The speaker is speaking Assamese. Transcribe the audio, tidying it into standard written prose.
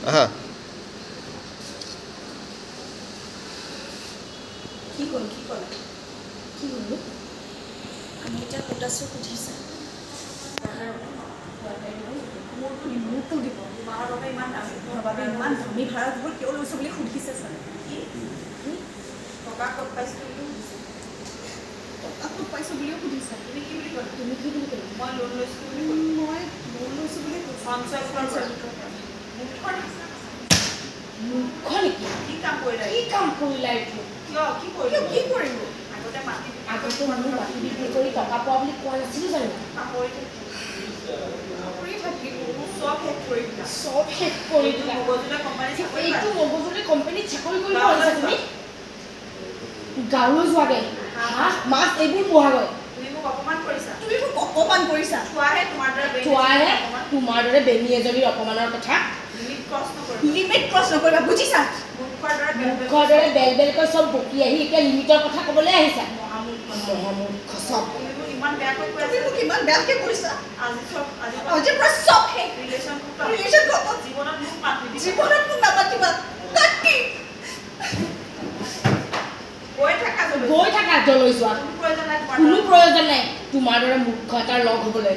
আহা কি হ'ল কি ক'লা কি হ'ল আমি এতিয়া ক'ত আছোঁ সুধিছা মোৰটো দিব তোমাৰ বাবে ইমান দামী বাবে ইমান দামী ভাড়া দিব কিয় লৈছোঁ বুলি সুধিছে চাগে টকা ক'ত পাইছোঁ বুলি সুধিছে টকা ক'ত পাইছোঁ বুলিও সুধিছা তুমি কি বুলি ক'লা তুমি কি বুলি ক'লা মই লোন লৈছোঁ বুলি ক'লোঁ মই লোন লৈছোঁ বুলি সঞ্চয় মূৰ্খ নেকি কি কাম কৰিলা এইটো কিয় কি কৰিলোঁ কি কৰিলোঁ আগতে মানুহ মাটি বিক্ৰী কৰি টকা পোৱা বুলি কোৱা নাছিলোঁ জানো পাহৰি থাকিলোঁ চব শেষ কৰি দিলা এইটো মগজুলে কোম্পানীত চাকৰি কৰিব পাৰিছা তুমি গাঁৱলৈ যোৱাগৈ হাঁহ মাছ এইবোৰ পোহাগৈ তুমি মোক অপমান কৰিছা চোৱাহে তোমাৰ দৰে বেনী এজনীৰ অপমানৰ কথা লিমিট ক্ৰছ নকৰিবা বুজিছা মুখৰ দৰে বেল বেলকৈ চব বকি আহি এতিয়া লিমিটৰ কথা ক'বলৈ আহিছা মহামূৰ্খ চব ইমান বেয়াকৈ কৰিছা আজিৰ পৰা চব ৰিলেশ্যন জীৱনত মোক নাপাতিবা গৈ থাকা জলৈ যোৱা কোনো প্ৰয়োজন নাই তোমাৰ দৰে মূৰ্খ এটাৰ লগ হ'বলৈ